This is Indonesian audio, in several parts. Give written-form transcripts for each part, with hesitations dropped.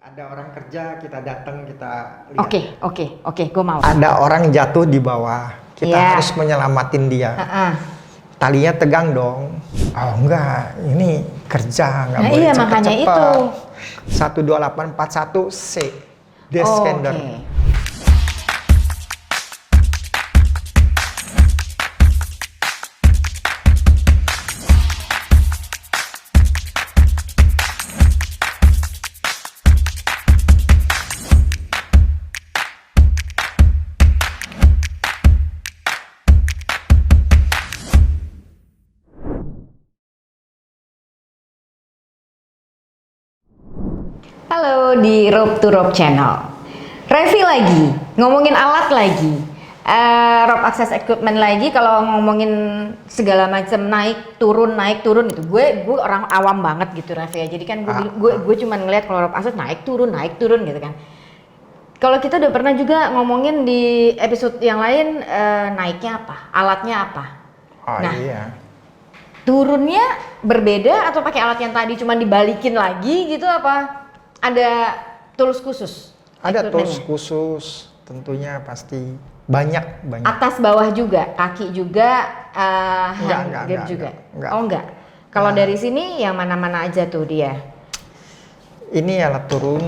Ada orang kerja, kita datang, kita lihat. Oke, gue mau. Ada orang jatuh di bawah, kita harus menyelamatin dia. Talinya tegang dong. Oh enggak, ini kerja, nggak boleh iya, makanya itu. 12841 C, Descender. Halo di Rope to Rope Channel. Review lagi, ngomongin alat lagi, rope access equipment lagi. Kalau ngomongin segala macam naik turun itu, gue orang awam banget gitu Review. Jadi kan gue cuma ngeliat kalau rope access naik turun gitu kan. Kalau kita udah pernah juga ngomongin di episode yang lain, naiknya apa, alatnya apa. Oh iya. Turunnya berbeda atau pakai alat yang tadi cuma dibalikin lagi gitu apa? Ada tools khusus? Ada tools khusus, tentunya pasti banyak. Atas bawah juga, kaki juga, hand grip juga? Enggak. Oh enggak? Kalau dari sini yang mana-mana aja tuh dia? Ini alat turun.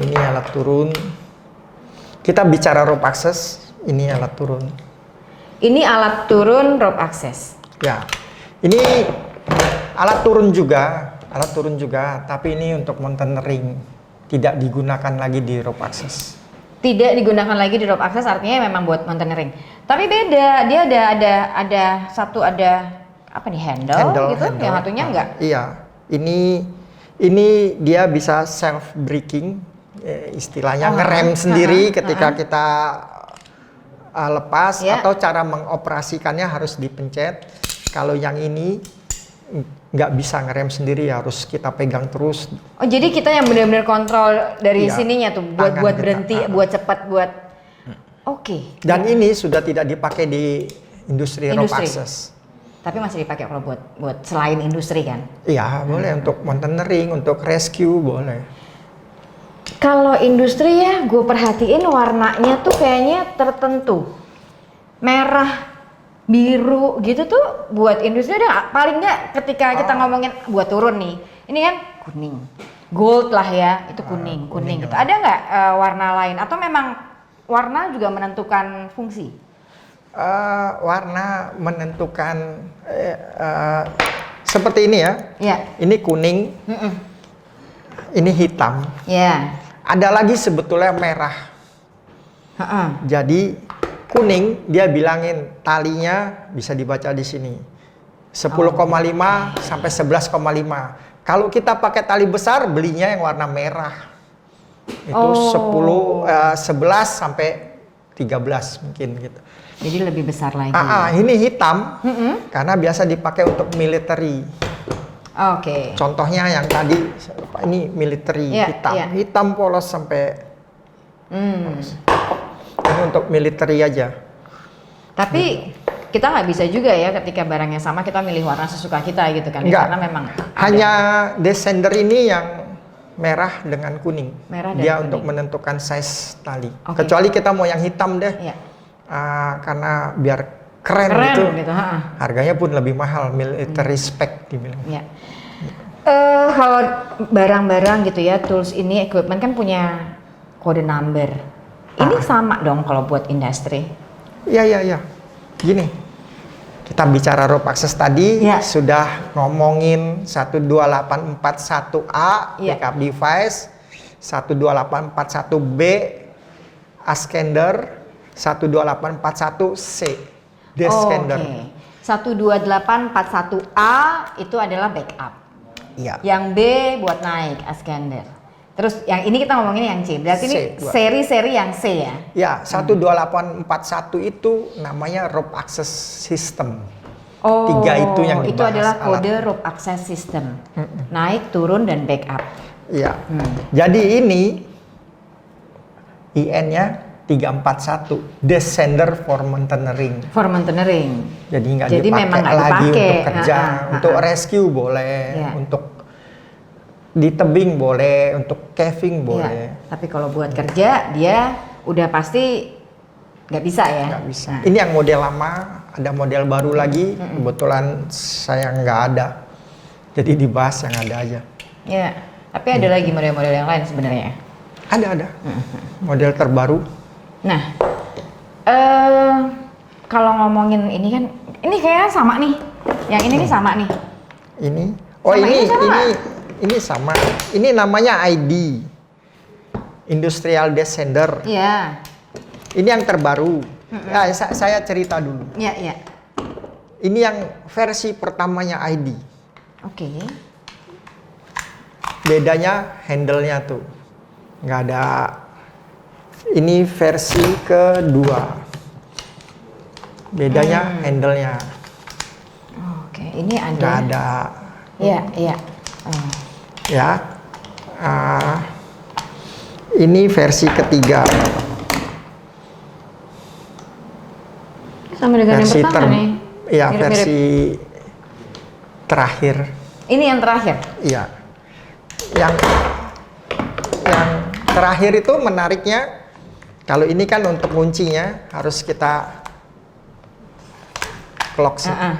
Ini alat turun. Kita bicara rope access, ini alat turun. Ini alat turun rope access? Ya, ini alat turun juga. Tapi ini untuk mountaineering, tidak digunakan lagi di rope access. Tidak digunakan lagi di rope access artinya memang buat mountaineering. Tapi beda, dia ada satu apa nih handle gitu, yang satunya enggak? Iya, ini dia bisa self braking, istilahnya ngerem sendiri ketika kita lepas atau cara mengoperasikannya harus dipencet. Kalau yang ini nggak bisa ngerem sendiri, harus kita pegang terus. Oh jadi kita yang benar-benar kontrol dari sininya tuh buat berhenti, buat cepat, buat Oke. Dan ini sudah tidak dipakai di industri rope access. Tapi masih dipakai kalau buat selain industri kan? Iya boleh, untuk mountaineering, untuk rescue boleh. Kalau industri ya gue perhatiin warnanya tuh kayaknya tertentu, merah, biru gitu tuh buat industri ada paling nggak ketika kita ngomongin buat turun nih, ini kan kuning, gold lah ya, itu kuning gitu. Ada nggak warna lain atau memang warna juga menentukan fungsi? Warna menentukan seperti ini ya. Ini kuning, ini hitam. Ada lagi sebetulnya merah. Jadi kuning dia bilangin talinya bisa dibaca di sini 10,5 sampai 11,5. Kalau kita pakai tali besar belinya yang warna merah. Itu 11 sampai 13 mungkin gitu. Jadi lebih besar lagi. Ini hitam karena biasa dipakai untuk military. Contohnya yang tadi ini military hitam polos sampai ini untuk military aja. Tapi kita nggak bisa juga ya ketika barangnya sama kita milih warna sesuka kita gitu kan? Enggak. Karena memang hanya Descender ini yang merah dengan kuning. Dia kuning. untuk menentukan size tali. Kecuali kita mau yang hitam deh. Karena biar keren gitu. Harganya pun lebih mahal, military spec dibilang. Kalau barang-barang gitu ya, tools ini, equipment kan punya kode number. Ini sama dong kalau buat industri? Iya. Gini, kita bicara rope access tadi, sudah ngomongin 12841A, backup device, 12841B, Ascender, 12841C, Descender. 12841A itu adalah backup. Yang B buat naik, Ascender. Terus yang ini kita ngomongin yang C, berarti ini seri-seri yang C ya? Ya, 12841 itu namanya rope access system. 3 itu yang dibahas. Itu adalah kode rope access system. Naik, turun, dan backup. Iya. Jadi ini IN-nya 341, Descender for Mountaineering. Jadi nggak dipakai lagi untuk kerja, untuk rescue boleh, untuk di tebing boleh, untuk caving Iya. boleh. Tapi kalau buat kerja dia udah pasti nggak bisa ya. Nggak bisa. Nah. Ini yang model lama, ada model baru lagi. Kebetulan saya nggak ada, jadi dibahas yang ada aja. Ya. Tapi ada lagi model-model yang lain sebenarnya. Ada model terbaru. Nah, kalau ngomongin ini kan, ini kayaknya sama nih. Yang ini nih sama nih. Ini, Sama ini sama nggak? ini sama. Ini namanya ID, Industrial Descender. Iya. Ini yang terbaru. Ya, saya cerita dulu. Iya, iya. Ini yang versi pertamanya ID. Oke. Bedanya handle-nya tuh. Nggak ada. Ini versi kedua. Bedanya handle-nya. Oke, ini ada. Nggak ada. Iya, iya. Oh. Ya. Ini versi ketiga. Sama dengan yang pertama nih. Ya, Mirip-mirip. versi terakhir. Ini yang terakhir. Iya. Yang terakhir itu menariknya, kalau ini kan untuk kuncinya harus kita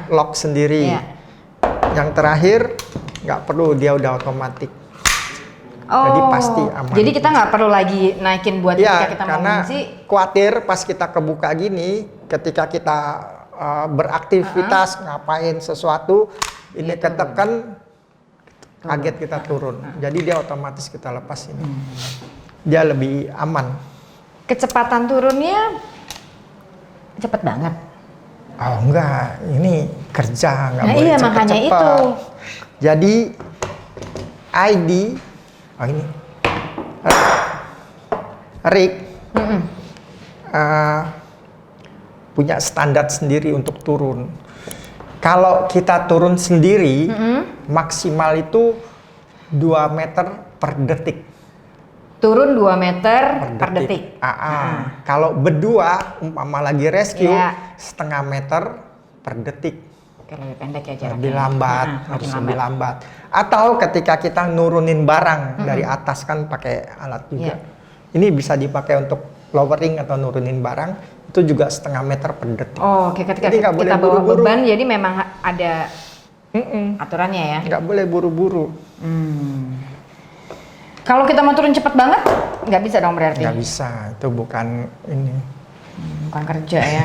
lock sendiri. Iya. Yang terakhir nggak perlu, dia udah otomatis. Oh, Jadi pasti aman. Jadi kita nggak perlu lagi naikin buat ketika Ya, kita mau karena kunci. khawatir pas kita kebuka gini, ketika kita beraktivitas ngapain sesuatu, ini Dia ketekan, kaget kita turun. Jadi dia otomatis kita lepas ini. Dia lebih aman. Kecepatan turunnya cepet banget. Oh enggak, ini kerja nggak Nah, boleh iya, makanya cepet-cepet. itu. Jadi ID, oh ini rig punya standar sendiri untuk turun. Kalau kita turun sendiri, maksimal itu 2 meter per detik. Turun 2 meter per detik. Kalau berdua, umpama lagi rescue, Iya. setengah meter per detik. Oke, lebih pendek ya jaraknya. Lebih lambat, Makin harus lebih lambat. Atau ketika kita nurunin barang dari atas kan pakai alat juga. Iya. Ini bisa dipakai untuk lowering atau nurunin barang, itu juga setengah meter per detik. Oh, oke, ketika Jadi nggak boleh kita bawa buru-buru. beban, jadi memang ada aturannya ya. Nggak boleh buru-buru. Kalau kita mau turun cepet banget, nggak bisa dong berarti. Nggak bisa, itu bukan ini. Bukan kerja ya.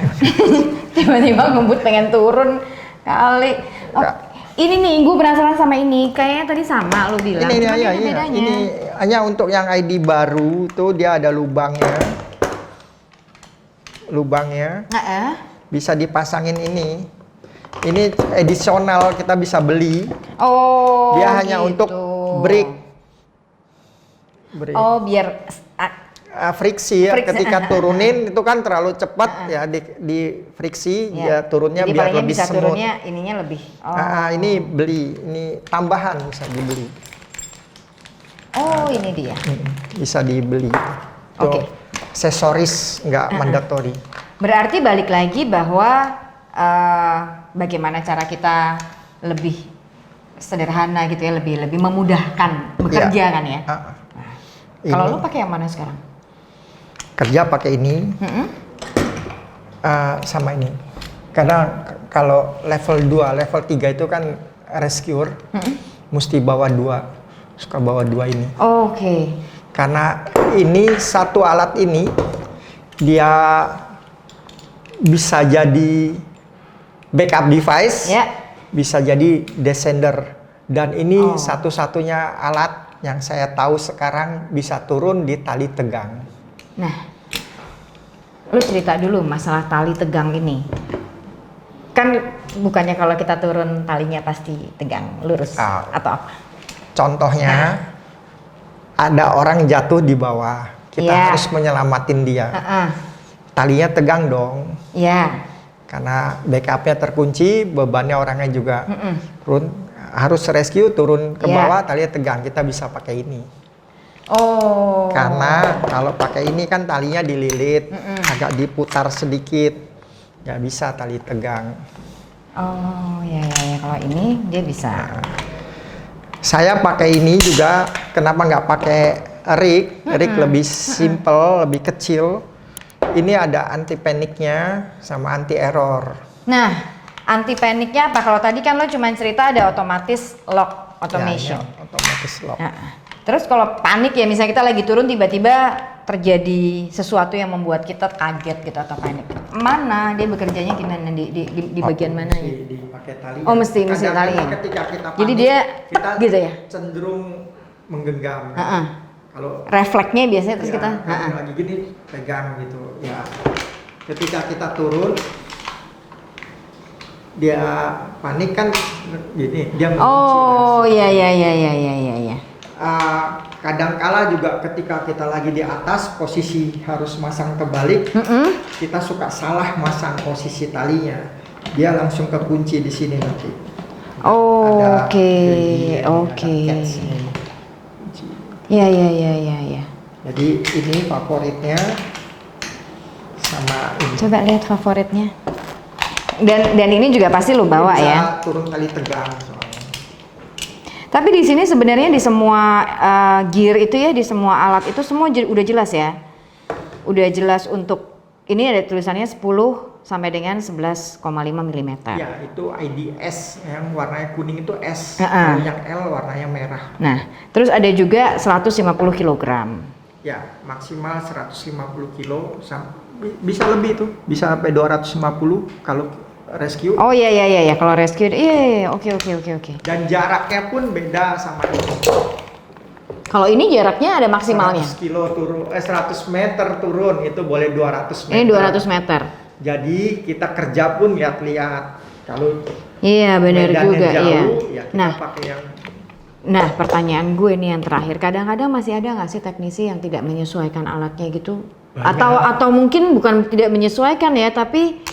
Tiba-tiba ngebut pengen turun kali. Oh, Nggak. ini nih, gue penasaran sama ini. Kayaknya tadi sama lu bilang. Ini Cuman hanya, ada bedanya. ini hanya untuk yang ID baru tuh dia ada lubangnya. Lubangnya bisa dipasangin ini. Ini additional kita bisa beli. Oh, Dia hanya gitu. untuk brake. Oh, biar Friksi ya, Friksi. ketika turunin itu kan terlalu cepat ya di friksi ya. ya turunnya Jadi biar palingnya lebih bisa smooth. turunnya ininya lebih. Oh, Ini beli, ini tambahan bisa dibeli. oh ini dia. Bisa dibeli. Itu Oke. aksesoris nggak mandatory. Berarti balik lagi bahwa bagaimana cara kita lebih sederhana gitu ya, lebih memudahkan bekerja kan ya. Kalau Ini lu pakai yang mana sekarang? kerja pakai ini sama ini. Karena kalau level 2, level 3 itu kan rescuer, mesti bawa 2, suka bawa 2 ini. Oke. Karena ini satu alat ini dia bisa jadi backup device, Ya. bisa jadi descender, dan ini satu-satunya alat yang saya tahu sekarang bisa turun di tali tegang. Nah, lu cerita dulu masalah tali tegang ini. Kan bukannya kalau kita turun talinya pasti tegang, lurus atau apa? Contohnya ada orang jatuh di bawah, kita Iya. harus menyelamatin dia. Talinya tegang dong. Iya. Karena backupnya terkunci, bebannya orangnya juga turun, harus rescue turun ke bawah, talinya tegang, kita bisa pakai ini. Oh. Karena kalau pakai ini kan talinya dililit, agak diputar sedikit, nggak bisa tali tegang. Oh ya, kalau ini dia bisa. Saya pakai ini juga, kenapa nggak pakai rig? Rig lebih simple, lebih kecil. Ini ada anti paniknya sama anti error. Nah, anti paniknya apa? Kalau tadi kan lo cuma cerita ada otomatis lock automation. Ya, otomatis lock. Nah, terus kalau panik ya, misalnya kita lagi turun tiba-tiba terjadi sesuatu yang membuat kita kaget gitu atau panik. Mana dia bekerjanya gimana di bagian mana ya? Dipakai tali. Oh, mesti tali ya. Ketika kita panik, jadi dia kita gitu ya. cenderung menggenggam. Kalau refleksnya biasanya terus ya, kita lagi gini pegang gitu ya. Ketika kita turun dia panik kan gini, dia mengunci. Oh iya. Kadangkala juga ketika kita lagi di atas posisi harus masang kebalik, kita suka salah masang posisi talinya, dia langsung kekunci di sini nanti. Oke. Ya. Jadi ini favoritnya sama ini. Coba lihat favoritnya. Dan ini juga pasti lo bawa bisa ya. Turun tali tegang soalnya. Tapi di sini sebenarnya di semua gear itu ya, di semua alat itu semua udah jelas ya. Udah jelas untuk ini ada tulisannya 10 sampai dengan 11,5 mm. Ya, itu IDS yang warnanya kuning itu S, yang L warnanya merah. Nah, terus ada juga 150 kg. Ya, maksimal 150 kilo, bisa lebih tuh, bisa sampai 250 kalau rescue. Oh iya, kalau rescue, oke. Dan jaraknya pun beda sama ini. Kalau ini jaraknya ada maksimalnya. 100 kilo turun, 100 meter turun itu boleh 200 meter. Ini 200 meter. Jadi kita kerja pun lihat-lihat. Kalau iya benar juga jauh, iya. Ya kita pakai yang. Nah pertanyaan gue nih yang terakhir, kadang-kadang masih ada nggak sih teknisi yang tidak menyesuaikan alatnya gitu? Banyak. Atau mungkin bukan tidak menyesuaikan ya, tapi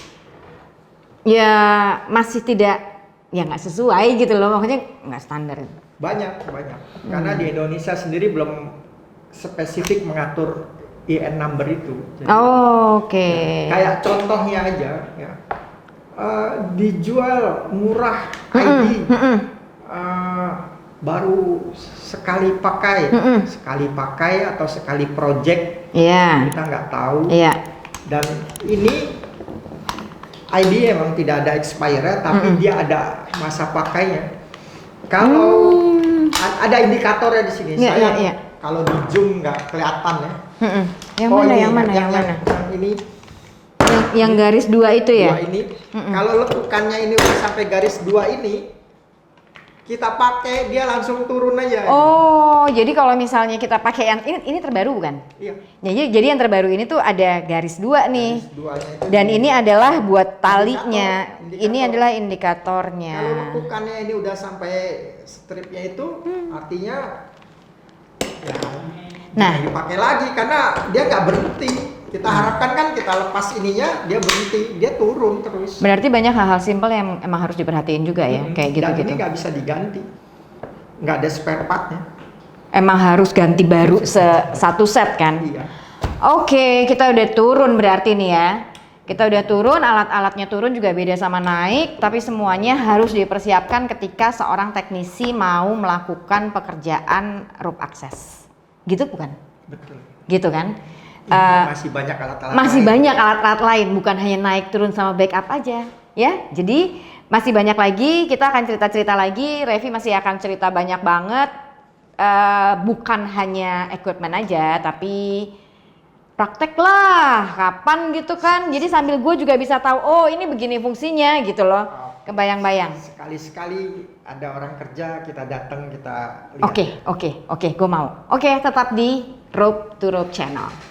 ya masih tidak, ya nggak sesuai gitu loh, makanya nggak standar. Banyak. Karena di Indonesia sendiri belum spesifik mengatur IN number itu. Jadi, oke. Kayak contohnya aja, ya. Dijual murah ID, baru sekali pakai atau sekali project, kita nggak tahu. Dan ini ID emang tidak ada expire, tapi dia ada masa pakainya. Kalau ada indikatornya di sini, kalau di zoom nggak kelihatan ya. Yang mana? Yang ini. Yang garis 2 itu ya? 2 ini. Kalau lekukannya ini udah sampai garis 2 ini, kita pakai dia langsung turun aja. Oh, jadi kalau misalnya kita pakai yang ini terbaru bukan? Iya. Jadi yang terbaru ini tuh ada garis 2 nih. Dan ini adalah buat talinya. Indikator. Ini adalah indikatornya. Kalau lekukannya ini udah sampai stripnya itu, artinya ya dipakai lagi karena dia nggak berhenti. Kita harapkan kan kita lepas ininya dia berhenti, dia turun terus. Berarti banyak hal-hal simpel yang emang harus diperhatiin juga ya, kayak gitu. Dan ini nggak bisa diganti, nggak ada spare partnya. Emang harus ganti baru satu set kan? Iya. Oke, kita udah turun berarti nih ya. Kita udah turun, alat-alatnya turun juga beda sama naik, tapi semuanya harus dipersiapkan ketika seorang teknisi mau melakukan pekerjaan rope access. Gitu bukan? Betul. Gitu kan? Masih banyak alat-alat banyak alat-alat lain, bukan hanya naik turun sama backup aja ya. Jadi masih banyak lagi, kita akan cerita-cerita lagi. Revi masih akan cerita banyak banget, bukan hanya equipment aja, tapi praktek lah kapan gitu kan. Jadi sambil gue juga bisa tahu, oh ini begini fungsinya gitu loh. Kebayang-bayang. Sekali-sekali ada orang kerja, kita datang, kita lihat. Oke, gue mau. Oke, tetap di Rope to Rope Channel.